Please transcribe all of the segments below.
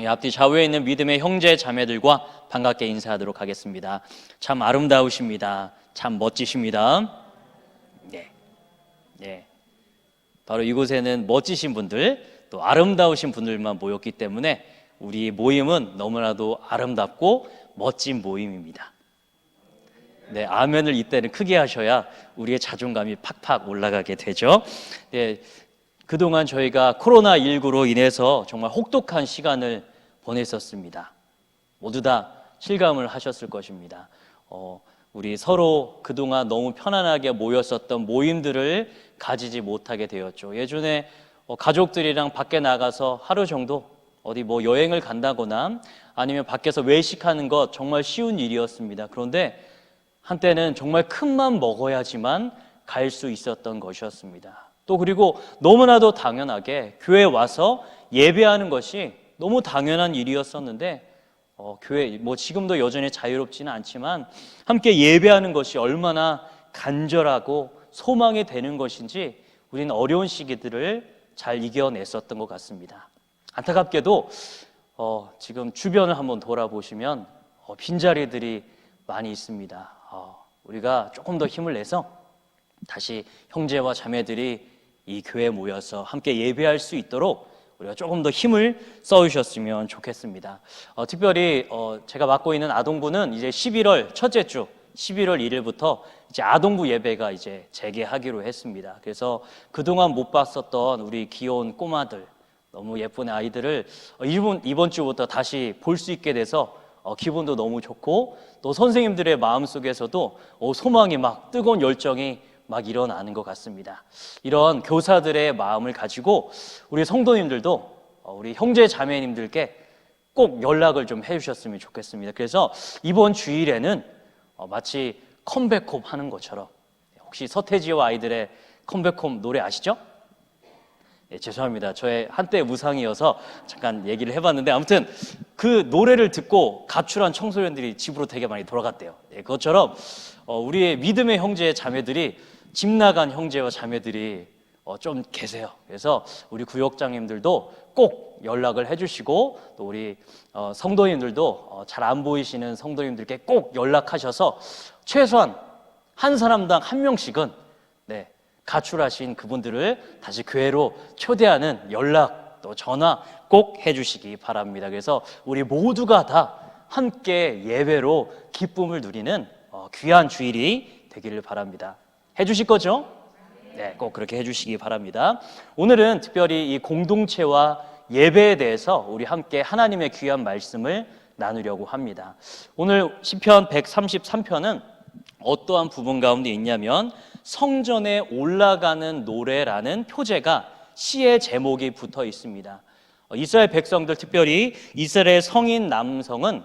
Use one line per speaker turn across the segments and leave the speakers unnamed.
앞뒤 좌우에 있는 믿음의 형제 자매들과 반갑게 인사하도록 하겠습니다. 참 아름다우십니다. 참 멋지십니다. 네. 바로 이곳에는 멋지신 분들, 또 아름다우신 분들만 모였기 때문에 우리 모임은 너무나도 아름답고 멋진 모임입니다. 네, 아멘을 이때는 크게 하셔야 우리의 자존감이 팍팍 올라가게 되죠. 네, 그동안 저희가 코로나19로 인해서 정말 혹독한 시간을 보냈었습니다. 모두 다 실감을 하셨을 것입니다. 우리 서로 그동안 너무 편안하게 모였었던 모임들을 가지지 못하게 되었죠. 예전에 가족들이랑 밖에 나가서 하루 정도 어디 여행을 간다거나 아니면 밖에서 외식하는 것 정말 쉬운 일이었습니다. 그런데 한때는 정말 큰맘 먹어야지만 갈 수 있었던 것이었습니다. 또 그리고 너무나도 당연하게 교회에 와서 예배하는 것이 너무 당연한 일이었었는데 교회 지금도 여전히 자유롭지는 않지만 함께 예배하는 것이 얼마나 간절하고 소망이 되는 것인지 우리는 어려운 시기들을 잘 이겨냈었던 것 같습니다. 안타깝게도 지금 주변을 한번 돌아보시면 빈자리들이 많이 있습니다. 우리가 조금 더 힘을 내서 다시 형제와 자매들이 이 교회에 모여서 함께 예배할 수 있도록 우리가 조금 더 힘을 써주셨으면 좋겠습니다. 특별히 제가 맡고 있는 아동부는 이제 11월 첫째 주 11월 1일부터 이제 아동부 예배가 이제 재개하기로 했습니다. 그래서 그동안 못 봤었던 우리 귀여운 꼬마들, 너무 예쁜 아이들을 이번 주부터 다시 볼 수 있게 돼서 기분도 너무 좋고, 또 선생님들의 마음속에서도 소망이 막 뜨거운 열정이 막 일어나는 것 같습니다. 이런 교사들의 마음을 가지고 우리 성도님들도 우리 형제 자매님들께 꼭 연락을 좀 해주셨으면 좋겠습니다. 그래서 이번 주일에는 마치 컴백홈 하는 것처럼, 혹시 서태지와 아이들의 컴백홈 노래 아시죠? 죄송합니다. 저의 한때 무상이어서 잠깐 얘기를 해봤는데, 아무튼 그 노래를 듣고 가출한 청소년들이 집으로 되게 많이 돌아갔대요. 그것처럼 우리의 믿음의 형제 자매들이, 집 나간 형제와 자매들이 좀 계세요. 그래서 우리 구역장님들도 꼭 연락을 해주시고, 또 우리 성도님들도 잘 안 보이시는 성도님들께 꼭 연락하셔서 최소한 한 사람당 한 명씩은 가출하신 그분들을 다시 교회로 초대하는 연락, 또 전화 꼭 해주시기 바랍니다. 그래서 우리 모두가 다 함께 예배로 기쁨을 누리는 귀한 주일이 되기를 바랍니다. 해주실 거죠? 네, 꼭 그렇게 해주시기 바랍니다. 오늘은 특별히 이 공동체와 예배에 대해서 우리 함께 하나님의 귀한 말씀을 나누려고 합니다. 오늘 시편 133편은 어떠한 부분 가운데 있냐면, 성전에 올라가는 노래라는 표제가 시의 제목이 붙어 있습니다. 이스라엘 백성들, 특별히 이스라엘 성인 남성은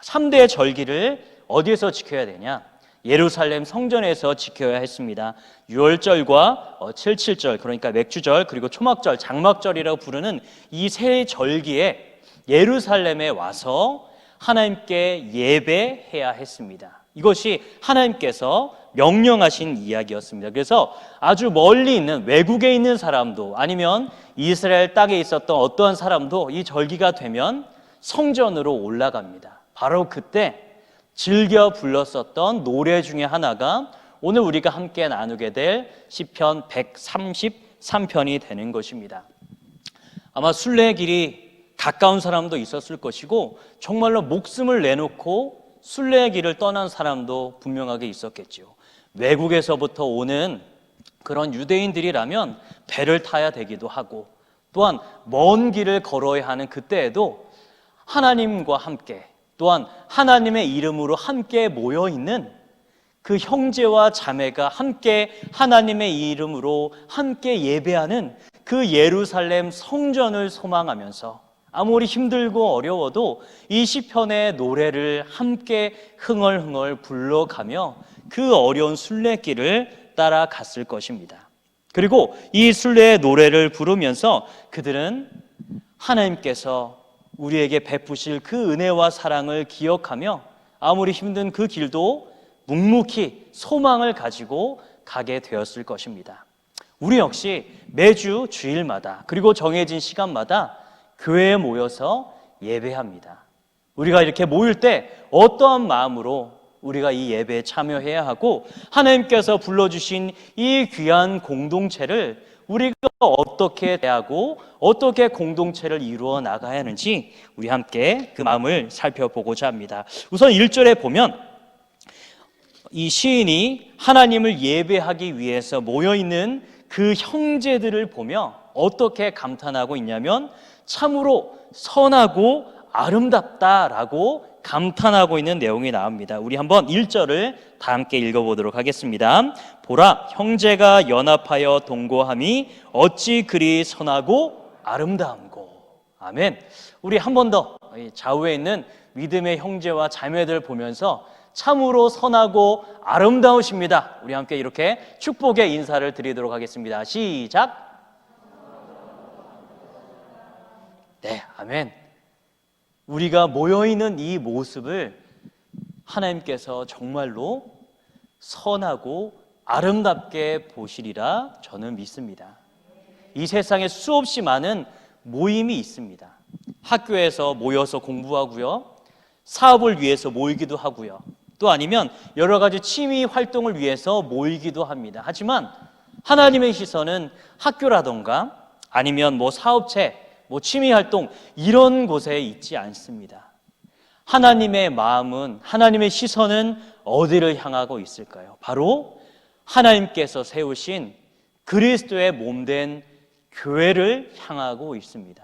3대 절기를 어디에서 지켜야 되냐? 예루살렘 성전에서 지켜야 했습니다. 유월절과 77절, 그러니까 맥주절, 그리고 초막절, 장막절이라고 부르는 이 세 절기에 예루살렘에 와서 하나님께 예배해야 했습니다. 이것이 하나님께서 명령하신 이야기였습니다. 그래서 아주 멀리 있는, 외국에 있는 사람도, 아니면 이스라엘 땅에 있었던 어떠한 사람도 이 절기가 되면 성전으로 올라갑니다. 바로 그때 즐겨 불렀었던 노래 중에 하나가 오늘 우리가 함께 나누게 될 시편 133편이 되는 것입니다. 아마 순례길이 가까운 사람도 있었을 것이고, 정말로 목숨을 내놓고 순례의 길을 떠난 사람도 분명하게 있었겠죠. 외국에서부터 오는 그런 유대인들이라면 배를 타야 되기도 하고, 또한 먼 길을 걸어야 하는 그때에도 하나님과 함께, 또한 하나님의 이름으로 함께 모여있는 그 형제와 자매가 함께 하나님의 이름으로 함께 예배하는 그 예루살렘 성전을 소망하면서 아무리 힘들고 어려워도 이 시편의 노래를 함께 흥얼흥얼 불러가며 그 어려운 순례길을 따라갔을 것입니다. 그리고 이 순례의 노래를 부르면서 그들은 하나님께서 우리에게 베푸실 그 은혜와 사랑을 기억하며 아무리 힘든 그 길도 묵묵히 소망을 가지고 가게 되었을 것입니다. 우리 역시 매주 주일마다, 그리고 정해진 시간마다 교회에 모여서 예배합니다. 우리가 이렇게 모일 때 어떠한 마음으로 우리가 이 예배에 참여해야 하고 하나님께서 불러주신 이 귀한 공동체를 우리가 어떻게 대하고 어떻게 공동체를 이루어 나가야 하는지 우리 함께 그 마음을 살펴보고자 합니다. 우선 1절에 보면 이 시인이 하나님을 예배하기 위해서 모여있는 그 형제들을 보며 어떻게 감탄하고 있냐면 참으로 선하고 아름답다라고 감탄하고 있는 내용이 나옵니다. 우리 한번 1절을 다 함께 읽어보도록 하겠습니다. 보라, 형제가 연합하여 동거함이 어찌 그리 선하고 아름다운고. 아멘. 우리 한 번 더 좌우에 있는 믿음의 형제와 자매들 보면서 참으로 선하고 아름다우십니다. 우리 함께 이렇게 축복의 인사를 드리도록 하겠습니다. 시작. 네, 아멘. 우리가 모여있는 이 모습을 하나님께서 정말로 선하고 아름답게 보시리라 저는 믿습니다. 이 세상에 수없이 많은 모임이 있습니다. 학교에서 모여서 공부하고요, 사업을 위해서 모이기도 하고요, 또 아니면 여러 가지 취미 활동을 위해서 모이기도 합니다. 하지만 하나님의 시선은 학교라던가 아니면 사업체, 취미 활동 이런 곳에 있지 않습니다. 하나님의 마음은, 하나님의 시선은 어디를 향하고 있을까요? 바로 하나님께서 세우신 그리스도의 몸된 교회를 향하고 있습니다.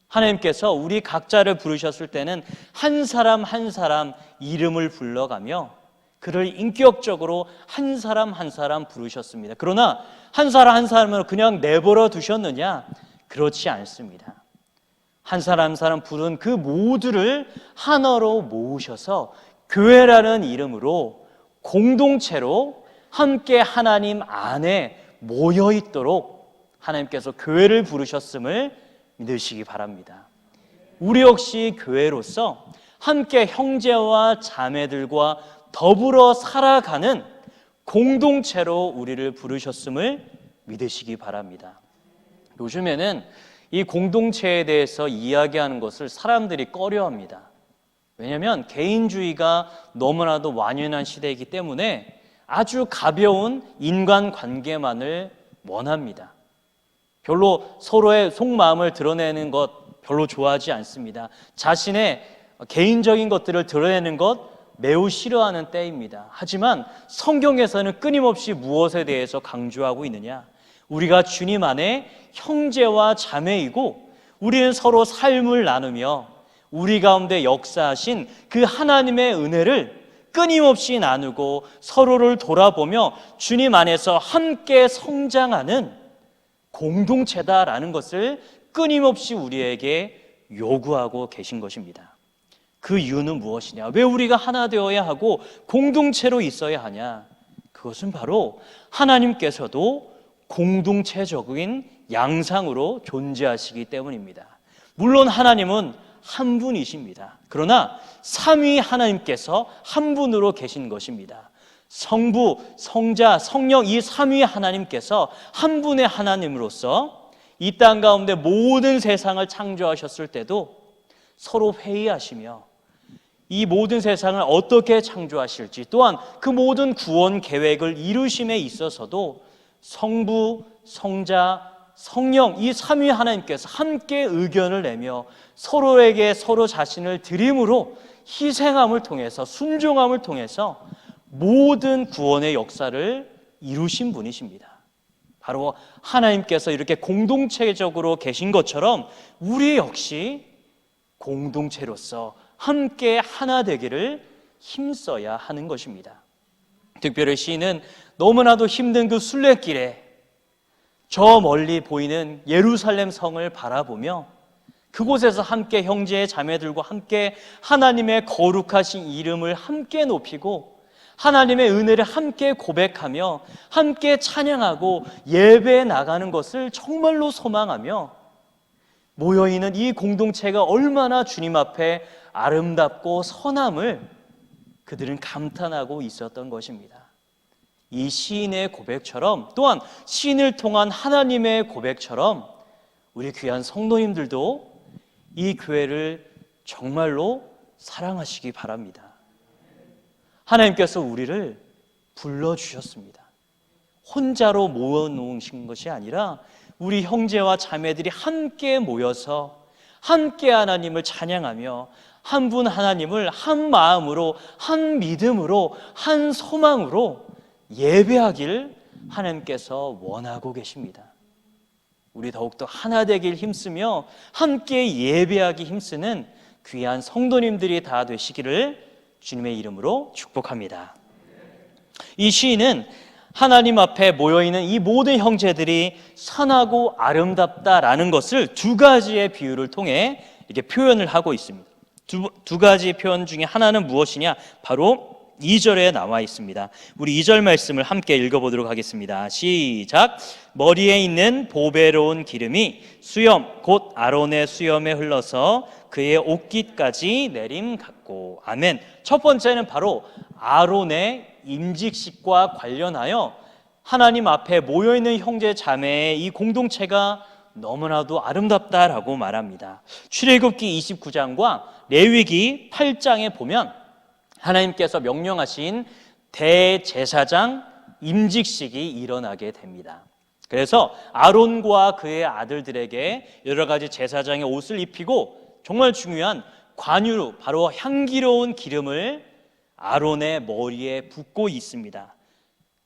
하나님께서 우리 각자를 부르셨을 때는 한 사람 한 사람 이름을 불러가며 그를 인격적으로 한 사람 한 사람 부르셨습니다. 그러나 한 사람 한 사람을 그냥 내버려 두셨느냐? 그렇지 않습니다. 한 사람 한 사람 부른 그 모두를 하나로 모으셔서 교회라는 이름으로 공동체로 함께 하나님 안에 모여 있도록 하나님께서 교회를 부르셨음을 믿으시기 바랍니다. 우리 역시 교회로서 함께 형제와 자매들과 더불어 살아가는 공동체로 우리를 부르셨음을 믿으시기 바랍니다. 요즘에는 이 공동체에 대해서 이야기하는 것을 사람들이 꺼려합니다. 왜냐하면 개인주의가 너무나도 완연한 시대이기 때문에 아주 가벼운 인간관계만을 원합니다. 별로 서로의 속마음을 드러내는 것 별로 좋아하지 않습니다. 자신의 개인적인 것들을 드러내는 것 매우 싫어하는 때입니다. 하지만 성경에서는 끊임없이 무엇에 대해서 강조하고 있느냐? 우리가 주님 안에 형제와 자매이고 우리는 서로 삶을 나누며 우리 가운데 역사하신 그 하나님의 은혜를 끊임없이 나누고 서로를 돌아보며 주님 안에서 함께 성장하는 공동체다라는 것을 끊임없이 우리에게 요구하고 계신 것입니다. 그 이유는 무엇이냐? 왜 우리가 하나 되어야 하고 공동체로 있어야 하냐? 그것은 바로 하나님께서도 공동체적인 양상으로 존재하시기 때문입니다. 물론 하나님은 한 분이십니다. 그러나 삼위 하나님께서 한 분으로 계신 것입니다. 성부, 성자, 성령 이 삼위 하나님께서 한 분의 하나님으로서 이 땅 가운데 모든 세상을 창조하셨을 때도 서로 회의하시며 이 모든 세상을 어떻게 창조하실지, 또한 그 모든 구원 계획을 이루심에 있어서도 성부, 성자, 성령 이 삼위 하나님께서 함께 의견을 내며 서로에게 서로 자신을 드림으로 희생함을 통해서, 순종함을 통해서 모든 구원의 역사를 이루신 분이십니다. 바로 하나님께서 이렇게 공동체적으로 계신 것처럼 우리 역시 공동체로서 함께 하나 되기를 힘써야 하는 것입니다. 특별히 시인은 너무나도 힘든 그 순례길에 저 멀리 보이는 예루살렘 성을 바라보며 그곳에서 함께 형제의 자매들과 함께 하나님의 거룩하신 이름을 함께 높이고 하나님의 은혜를 함께 고백하며 함께 찬양하고 예배에 나가는 것을 정말로 소망하며 모여있는 이 공동체가 얼마나 주님 앞에 아름답고 선함을 그들은 감탄하고 있었던 것입니다. 이 시인의 고백처럼, 또한 시인을 통한 하나님의 고백처럼 우리 귀한 성도님들도 이 교회를 정말로 사랑하시기 바랍니다. 하나님께서 우리를 불러주셨습니다. 혼자로 모여놓으신 것이 아니라 우리 형제와 자매들이 함께 모여서 함께 하나님을 찬양하며 한 분 하나님을 한 마음으로, 한 믿음으로, 한 소망으로 예배하길 하나님께서 원하고 계십니다. 우리 더욱더 하나 되길 힘쓰며 함께 예배하기 힘쓰는 귀한 성도님들이 다 되시기를 주님의 이름으로 축복합니다. 이 시인은 하나님 앞에 모여있는 이 모든 형제들이 선하고 아름답다라는 것을 두 가지의 비유를 통해 이렇게 표현을 하고 있습니다. 두 가지 표현 중에 하나는 무엇이냐? 바로 2절에 나와 있습니다. 우리 2절 말씀을 함께 읽어보도록 하겠습니다. 시작. 머리에 있는 보배로운 기름이 수염 곧 아론의 수염에 흘러서 그의 옷깃까지 내림 같고. 아멘. 첫 번째는 바로 아론의 임직식과 관련하여 하나님 앞에 모여있는 형제 자매의 이 공동체가 너무나도 아름답다라고 말합니다. 출애굽기 29장과 레위기 8장에 보면 하나님께서 명령하신 대제사장 임직식이 일어나게 됩니다. 그래서 아론과 그의 아들들에게 여러 가지 제사장의 옷을 입히고 정말 중요한 관유, 바로 향기로운 기름을 아론의 머리에 붓고 있습니다.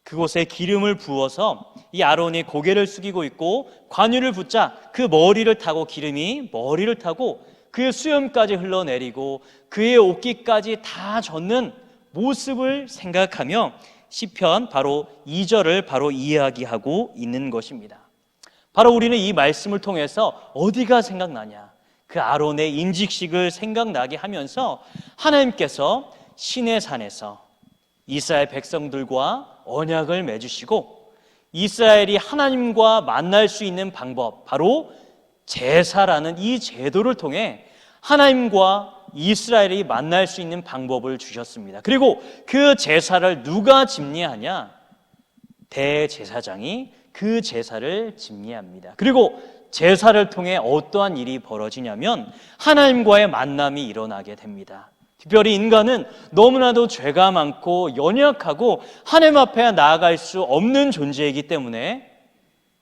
그곳에 기름을 부어서 이 아론이 고개를 숙이고 있고 관유를 붓자 그 머리를 타고 기름이 머리를 타고 그의 수염까지 흘러내리고 그의 옷깃까지 다 젖는 모습을 생각하며 시편 바로 2절을 바로 이야기하고 있는 것입니다. 바로 우리는 이 말씀을 통해서 어디가 생각나냐? 그 아론의 임직식을 생각나게 하면서 하나님께서 시내산에서 이스라엘 백성들과 언약을 맺으시고 이스라엘이 하나님과 만날 수 있는 방법, 바로 제사라는 이 제도를 통해 하나님과 이스라엘이 만날 수 있는 방법을 주셨습니다. 그리고 그 제사를 누가 집례하냐? 대제사장이 그 제사를 집례합니다. 그리고 제사를 통해 어떠한 일이 벌어지냐면 하나님과의 만남이 일어나게 됩니다. 특별히 인간은 너무나도 죄가 많고 연약하고 하나님 앞에 나아갈 수 없는 존재이기 때문에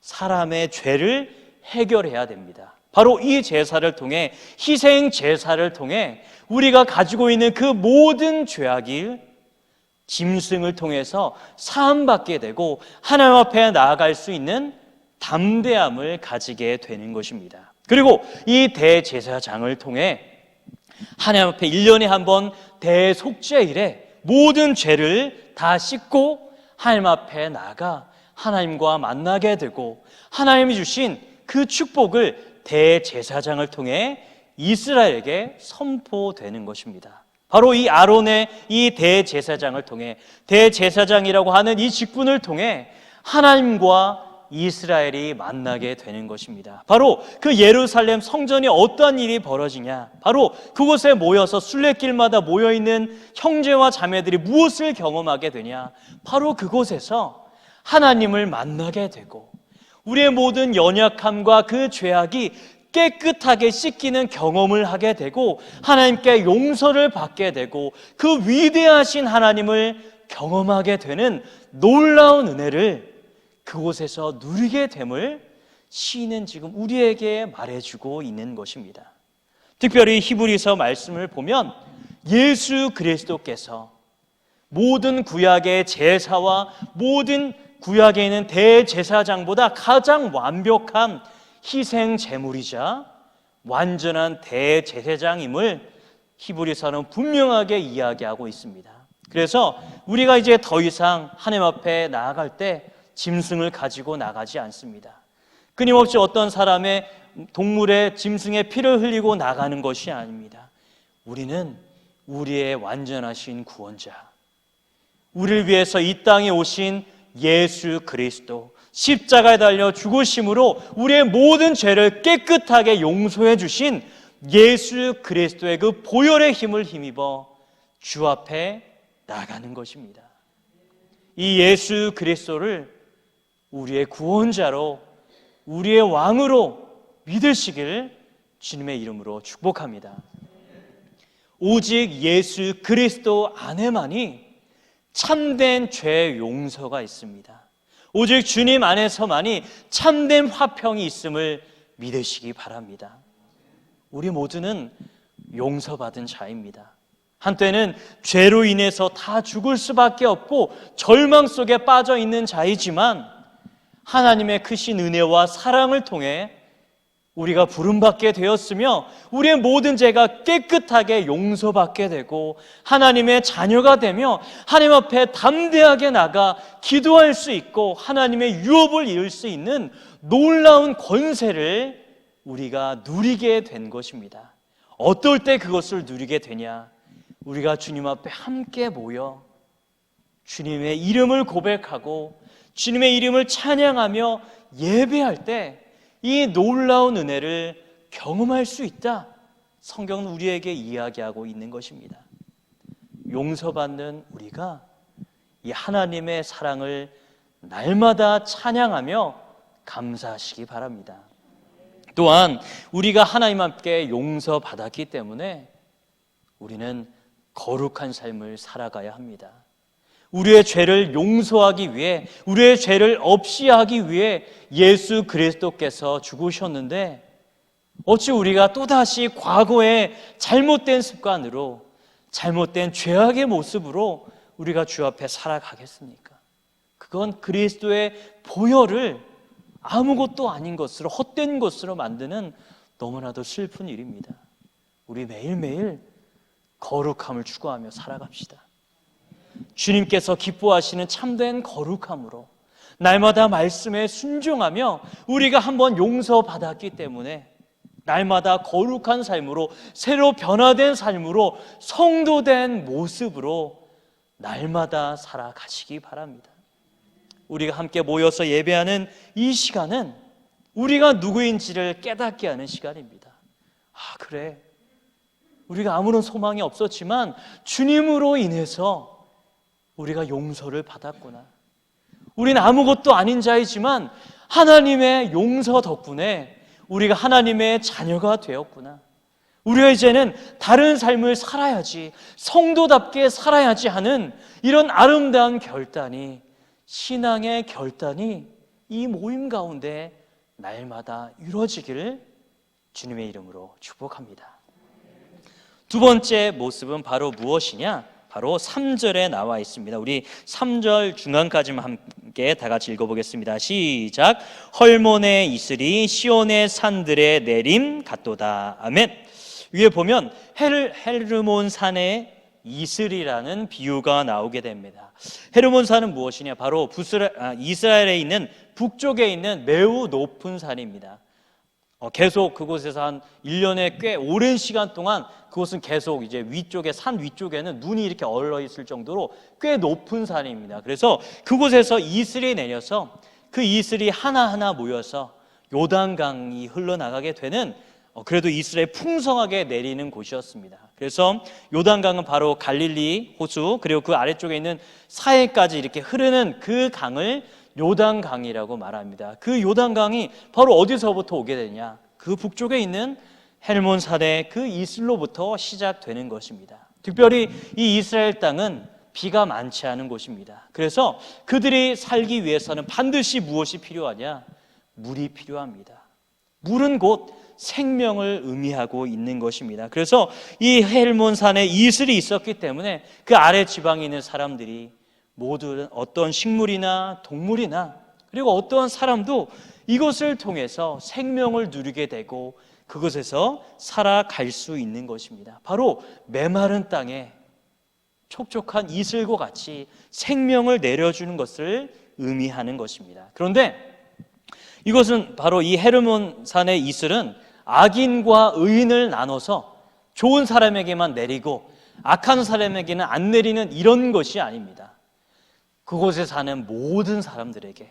사람의 죄를 해결해야 됩니다. 바로 이 제사를 통해, 희생 제사를 통해 우리가 가지고 있는 그 모든 죄악이 짐승을 통해서 사함받게 되고 하나님 앞에 나아갈 수 있는 담대함을 가지게 되는 것입니다. 그리고 이 대제사장을 통해 하나님 앞에 1년에 한 번 대속죄일에 모든 죄를 다 씻고 하나님 앞에 나아가 하나님과 만나게 되고 하나님이 주신 그 축복을 대제사장을 통해 이스라엘에게 선포되는 것입니다. 바로 이 아론의 이 대제사장을 통해, 대제사장이라고 하는 이 직분을 통해 하나님과 이스라엘이 만나게 되는 것입니다. 바로 그 예루살렘 성전이 어떠한 일이 벌어지냐? 바로 그곳에 모여서 순례길마다 모여있는 형제와 자매들이 무엇을 경험하게 되냐? 바로 그곳에서 하나님을 만나게 되고 우리의 모든 연약함과 그 죄악이 깨끗하게 씻기는 경험을 하게 되고 하나님께 용서를 받게 되고 그 위대하신 하나님을 경험하게 되는 놀라운 은혜를 그곳에서 누리게 됨을 시인은 지금 우리에게 말해주고 있는 것입니다. 특별히 히브리서 말씀을 보면 예수 그리스도께서 모든 구약의 제사와 모든 구약에 있는 대제사장보다 가장 완벽한 희생 제물이자 완전한 대제사장임을 히브리서는 분명하게 이야기하고 있습니다. 그래서 우리가 이제 더 이상 하나님 앞에 나아갈 때 짐승을 가지고 나가지 않습니다. 끊임없이 어떤 사람의 동물의 짐승의 피를 흘리고 나가는 것이 아닙니다. 우리는 우리의 완전하신 구원자, 우리를 위해서 이 땅에 오신 예수 그리스도, 십자가에 달려 죽으심으로 우리의 모든 죄를 깨끗하게 용서해 주신 예수 그리스도의 그 보혈의 힘을 힘입어 주 앞에 나가는 것입니다. 이 예수 그리스도를 우리의 구원자로, 우리의 왕으로 믿으시길 주님의 이름으로 축복합니다. 오직 예수 그리스도 안에만이 참된 죄 용서가 있습니다. 오직 주님 안에서만이 참된 화평이 있음을 믿으시기 바랍니다. 우리 모두는 용서받은 자입니다. 한때는 죄로 인해서 다 죽을 수밖에 없고 절망 속에 빠져 있는 자이지만 하나님의 크신 은혜와 사랑을 통해 우리가 부름받게 되었으며 우리의 모든 죄가 깨끗하게 용서받게 되고 하나님의 자녀가 되며 하나님 앞에 담대하게 나가 기도할 수 있고 하나님의 유업을 이룰 수 있는 놀라운 권세를 우리가 누리게 된 것입니다. 어떨 때 그것을 누리게 되냐? 우리가 주님 앞에 함께 모여 주님의 이름을 고백하고 주님의 이름을 찬양하며 예배할 때 이 놀라운 은혜를 경험할 수 있다. 성경은 우리에게 이야기하고 있는 것입니다. 용서받는 우리가 이 하나님의 사랑을 날마다 찬양하며 감사하시기 바랍니다. 또한 우리가 하나님 함께 용서받았기 때문에 우리는 거룩한 삶을 살아가야 합니다. 우리의 죄를 용서하기 위해, 우리의 죄를 없이 하기 위해 예수 그리스도께서 죽으셨는데 어찌 우리가 또다시 과거의 잘못된 습관으로, 잘못된 죄악의 모습으로 우리가 주 앞에 살아가겠습니까? 그건 그리스도의 보혈을 아무것도 아닌 것으로, 헛된 것으로 만드는 너무나도 슬픈 일입니다. 우리 매일매일 거룩함을 추구하며 살아갑시다. 주님께서 기뻐하시는 참된 거룩함으로 날마다 말씀에 순종하며 우리가 한번 용서받았기 때문에 날마다 거룩한 삶으로, 새로 변화된 삶으로, 성도된 모습으로 날마다 살아가시기 바랍니다. 우리가 함께 모여서 예배하는 이 시간은 우리가 누구인지를 깨닫게 하는 시간입니다. 그래, 우리가 아무런 소망이 없었지만 주님으로 인해서 우리가 용서를 받았구나. 우리는 아무것도 아닌 자이지만 하나님의 용서 덕분에 우리가 하나님의 자녀가 되었구나. 우리가 이제는 다른 삶을 살아야지, 성도답게 살아야지 하는 이런 아름다운 결단이, 신앙의 결단이 이 모임 가운데 날마다 이루어지기를 주님의 이름으로 축복합니다. 두 번째 모습은 바로 무엇이냐? 바로 3절에 나와 있습니다. 우리 3절 중간까지만 함께 다 같이 읽어보겠습니다. 시작. 헐몬의 이슬이 시온의 산들에 내림 같도다. 아멘. 위에 보면 헤르몬 산의 이슬이라는 비유가 나오게 됩니다. 헤르몬 산은 무엇이냐? 바로 이스라엘에 있는 북쪽에 있는 매우 높은 산입니다. 계속 그곳에서 한 1년에 꽤 오랜 시간 동안 그곳은 계속 이제 위쪽에, 산 위쪽에는 눈이 이렇게 얼어 있을 정도로 꽤 높은 산입니다. 그래서 그곳에서 이슬이 내려서 그 이슬이 하나하나 모여서 요단강이 흘러나가게 되는, 그래도 이스라엘 풍성하게 내리는 곳이었습니다. 그래서 요단강은 바로 갈릴리 호수, 그리고 그 아래쪽에 있는 사해까지 이렇게 흐르는 그 강을 요단강이라고 말합니다. 그 요단강이 바로 어디서부터 오게 되냐? 그 북쪽에 있는 헬몬 산의 그 이슬로부터 시작되는 것입니다. 특별히 이 이스라엘 땅은 비가 많지 않은 곳입니다. 그래서 그들이 살기 위해서는 반드시 무엇이 필요하냐? 물이 필요합니다. 물은 곧 생명을 의미하고 있는 것입니다. 그래서 이 헬몬 산에 이슬이 있었기 때문에 그 아래 지방에 있는 사람들이 모두 어떤 식물이나 동물이나 그리고 어떠한 사람도 이것을 통해서 생명을 누리게 되고 그곳에서 살아갈 수 있는 것입니다. 바로 메마른 땅에 촉촉한 이슬과 같이 생명을 내려주는 것을 의미하는 것입니다. 그런데 이것은 바로 이 헤르몬 산의 이슬은 악인과 의인을 나눠서 좋은 사람에게만 내리고 악한 사람에게는 안 내리는 이런 것이 아닙니다. 그곳에 사는 모든 사람들에게,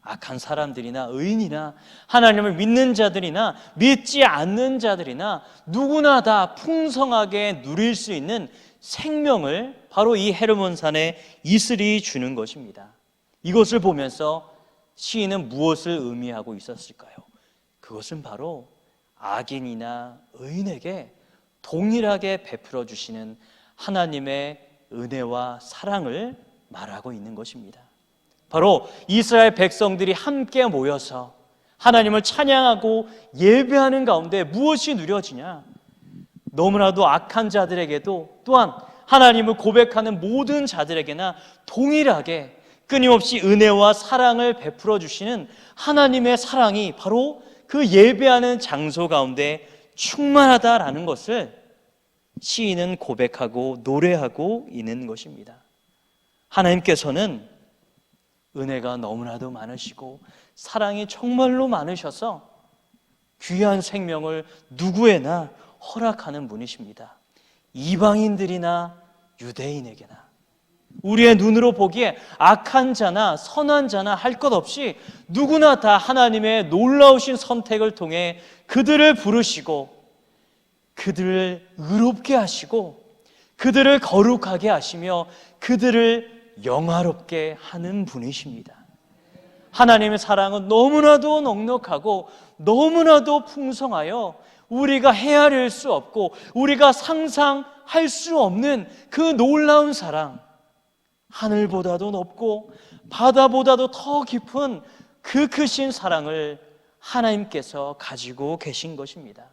악한 사람들이나 의인이나 하나님을 믿는 자들이나 믿지 않는 자들이나 누구나 다 풍성하게 누릴 수 있는 생명을 바로 이 헤르몬 산의 이슬이 주는 것입니다. 이것을 보면서 시인은 무엇을 의미하고 있었을까요? 그것은 바로 악인이나 의인에게 동일하게 베풀어 주시는 하나님의 은혜와 사랑을 말하고 있는 것입니다. 바로 이스라엘 백성들이 함께 모여서 하나님을 찬양하고 예배하는 가운데 무엇이 누려지냐? 너무나도 악한 자들에게도 또한 하나님을 고백하는 모든 자들에게나 동일하게 끊임없이 은혜와 사랑을 베풀어 주시는 하나님의 사랑이 바로 그 예배하는 장소 가운데 충만하다라는 것을 시인은 고백하고 노래하고 있는 것입니다. 하나님께서는 은혜가 너무나도 많으시고 사랑이 정말로 많으셔서 귀한 생명을 누구에나 허락하는 분이십니다. 이방인들이나 유대인에게나 우리의 눈으로 보기에 악한 자나 선한 자나 할 것 없이 누구나 다 하나님의 놀라우신 선택을 통해 그들을 부르시고 그들을 의롭게 하시고 그들을 거룩하게 하시며 그들을 영화롭게 하는 분이십니다. 하나님의 사랑은 너무나도 넉넉하고 너무나도 풍성하여 우리가 헤아릴 수 없고 우리가 상상할 수 없는 그 놀라운 사랑, 하늘보다도 높고 바다보다도 더 깊은 그 크신 사랑을 하나님께서 가지고 계신 것입니다.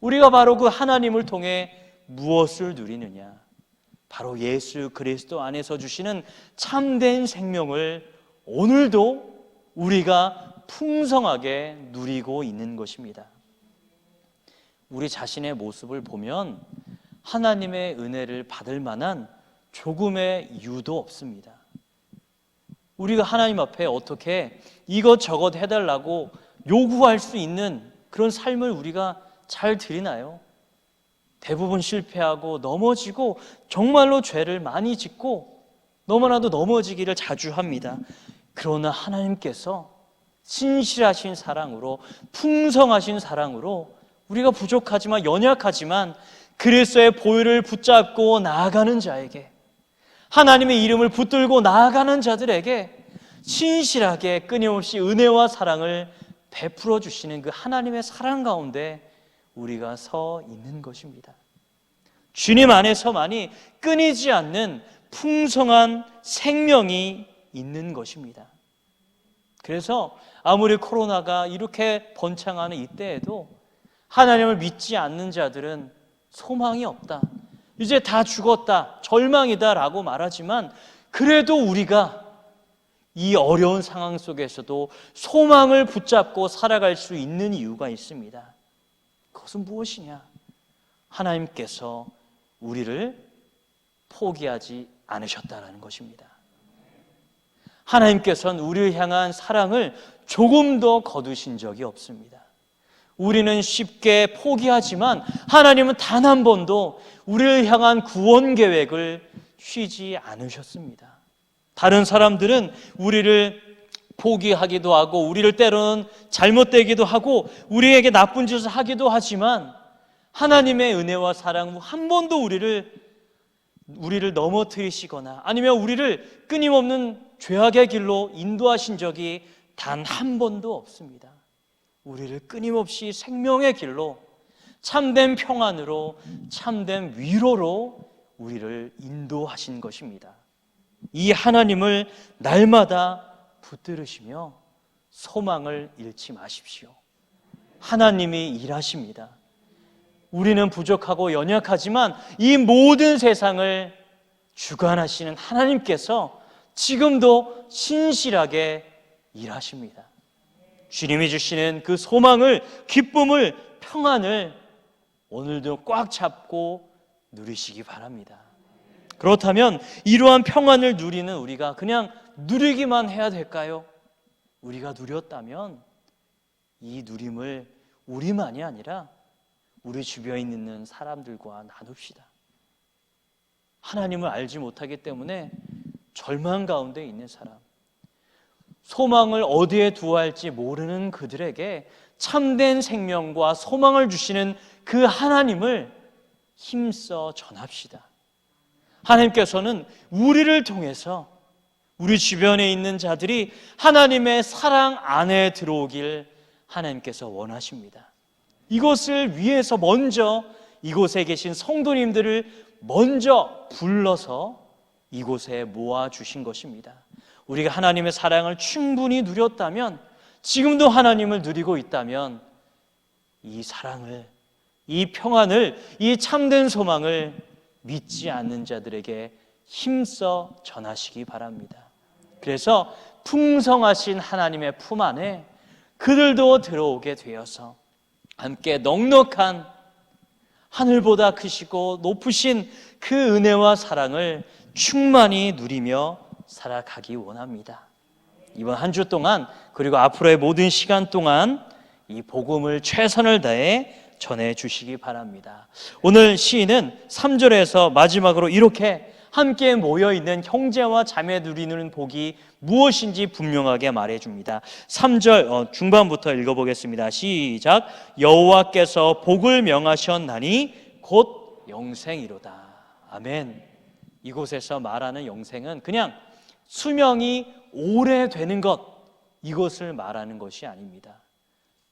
우리가 바로 그 하나님을 통해 무엇을 누리느냐? 바로 예수 그리스도 안에서 주시는 참된 생명을 오늘도 우리가 풍성하게 누리고 있는 것입니다. 우리 자신의 모습을 보면 하나님의 은혜를 받을 만한 조금의 이유도 없습니다. 우리가 하나님 앞에 어떻게 이것저것 해달라고 요구할 수 있는 그런 삶을 우리가 잘 드리나요? 대부분 실패하고 넘어지고 정말로 죄를 많이 짓고 너무나도 넘어지기를 자주 합니다. 그러나 하나님께서 신실하신 사랑으로 풍성하신 사랑으로 우리가 부족하지만 연약하지만 그리스도의 보혈을 붙잡고 나아가는 자에게 하나님의 이름을 붙들고 나아가는 자들에게 신실하게 끊임없이 은혜와 사랑을 베풀어 주시는 그 하나님의 사랑 가운데 우리가 서 있는 것입니다. 주님 안에서만이 끊이지 않는 풍성한 생명이 있는 것입니다. 그래서 아무리 코로나가 이렇게 번창하는 이때에도 하나님을 믿지 않는 자들은 소망이 없다, 이제 다 죽었다, 절망이다 라고 말하지만 그래도 우리가 이 어려운 상황 속에서도 소망을 붙잡고 살아갈 수 있는 이유가 있습니다. 그것은 무엇이냐? 하나님께서 우리를 포기하지 않으셨다는 것입니다. 하나님께서는 우리를 향한 사랑을 조금도 거두신 적이 없습니다. 우리는 쉽게 포기하지만 하나님은 단 한 번도 우리를 향한 구원 계획을 쉬지 않으셨습니다. 다른 사람들은 우리를 포기하기도 하고 우리를 때로는 잘못되기도 하고 우리에게 나쁜 짓을 하기도 하지만 하나님의 은혜와 사랑 한 번도 우리를 넘어뜨리시거나 아니면 우리를 끊임없는 죄악의 길로 인도하신 적이 단 한 번도 없습니다. 우리를 끊임없이 생명의 길로 참된 평안으로 참된 위로로 우리를 인도하신 것입니다. 이 하나님을 날마다 붙들으시며 소망을 잃지 마십시오. 하나님이 일하십니다. 우리는 부족하고 연약하지만 이 모든 세상을 주관하시는 하나님께서 지금도 신실하게 일하십니다. 주님이 주시는 그 소망을, 기쁨을, 평안을 오늘도 꽉 잡고 누리시기 바랍니다. 그렇다면 이러한 평안을 누리는 우리가 그냥 누리기만 해야 될까요? 우리가 누렸다면 이 누림을 우리만이 아니라 우리 주변에 있는 사람들과 나눕시다. 하나님을 알지 못하기 때문에 절망 가운데 있는 사람, 소망을 어디에 두어야 할지 모르는 그들에게 참된 생명과 소망을 주시는 그 하나님을 힘써 전합시다. 하나님께서는 우리를 통해서 우리 주변에 있는 자들이 하나님의 사랑 안에 들어오길 하나님께서 원하십니다. 이것을 위해서 먼저 이곳에 계신 성도님들을 먼저 불러서 이곳에 모아주신 것입니다. 우리가 하나님의 사랑을 충분히 누렸다면, 지금도 하나님을 누리고 있다면 이 사랑을, 이 평안을, 이 참된 소망을 믿지 않는 자들에게 힘써 전하시기 바랍니다. 그래서 풍성하신 하나님의 품 안에 그들도 들어오게 되어서 함께 넉넉한 하늘보다 크시고 높으신 그 은혜와 사랑을 충만히 누리며 살아가기 원합니다. 이번 한 주 동안, 그리고 앞으로의 모든 시간 동안 이 복음을 최선을 다해 전해주시기 바랍니다. 오늘 시인은 3절에서 마지막으로 이렇게 함께 모여있는 형제와 자매 누리는 복이 무엇인지 분명하게 말해줍니다. 3절 중반부터 읽어보겠습니다. 시작. 여호와께서 복을 명하셨나니 곧 영생이로다. 아멘. 이곳에서 말하는 영생은 그냥 수명이 오래되는 것, 이것을 말하는 것이 아닙니다.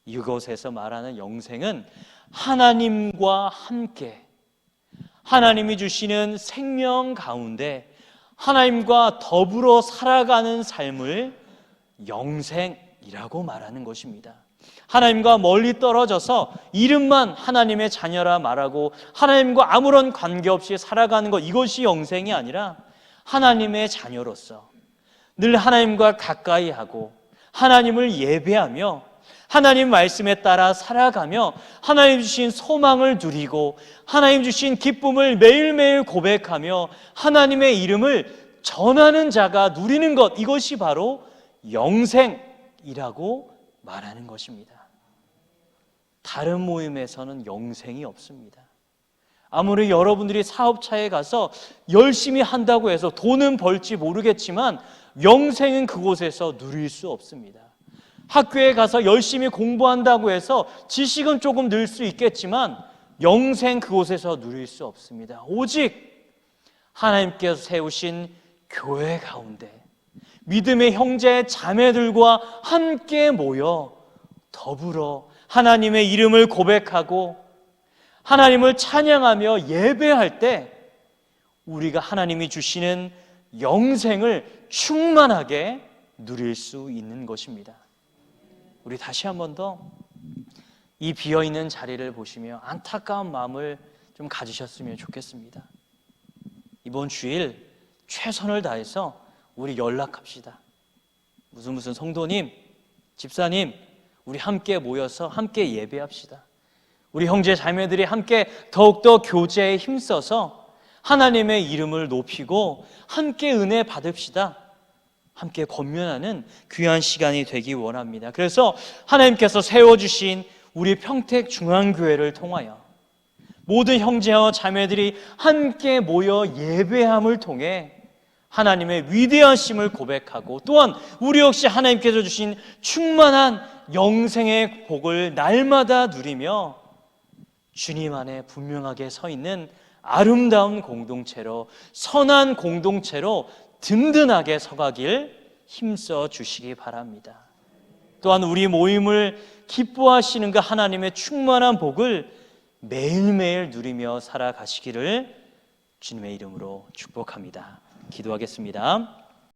이곳에서 말하는 영생은 하나님과 함께, 하나님이 주시는 생명 가운데 하나님과 더불어 살아가는 삶을 영생이라고 말하는 것입니다. 하나님과 멀리 떨어져서 이름만 하나님의 자녀라 말하고 하나님과 아무런 관계없이 살아가는 것, 이것이 영생이 아니라 하나님의 자녀로서 늘 하나님과 가까이 하고 하나님을 예배하며 하나님 말씀에 따라 살아가며 하나님 주신 소망을 누리고 하나님 주신 기쁨을 매일매일 고백하며 하나님의 이름을 전하는 자가 누리는 것, 이것이 바로 영생이라고 말하는 것입니다. 다른 모임에서는 영생이 없습니다. 아무리 여러분들이 사업차에 가서 열심히 한다고 해서 돈은 벌지 모르겠지만 영생은 그곳에서 누릴 수 없습니다. 학교에 가서 열심히 공부한다고 해서 지식은 조금 늘 수 있겠지만 영생 그곳에서 누릴 수 없습니다. 오직 하나님께서 세우신 교회 가운데 믿음의 형제 자매들과 함께 모여 더불어 하나님의 이름을 고백하고 하나님을 찬양하며 예배할 때 우리가 하나님이 주시는 영생을 충만하게 누릴 수 있는 것입니다. 우리 다시 한 번 더 이 비어있는 자리를 보시며 안타까운 마음을 좀 가지셨으면 좋겠습니다. 이번 주일 최선을 다해서 우리 연락합시다. 무슨 성도님, 집사님, 우리 함께 모여서 함께 예배합시다. 우리 형제 자매들이 함께 더욱더 교제에 힘써서 하나님의 이름을 높이고 함께 은혜 받읍시다. 함께 권면하는 귀한 시간이 되기 원합니다. 그래서 하나님께서 세워주신 우리 평택중앙교회를 통하여 모든 형제와 자매들이 함께 모여 예배함을 통해 하나님의 위대하심을 고백하고 또한 우리 역시 하나님께서 주신 충만한 영생의 복을 날마다 누리며 주님 안에 분명하게 서 있는 아름다운 공동체로, 선한 공동체로 든든하게 서가길 힘써 주시기 바랍니다. 또한 우리 모임을 기뻐하시는 그 하나님의 충만한 복을 매일매일 누리며 살아가시기를 주님의 이름으로 축복합니다. 기도하겠습니다.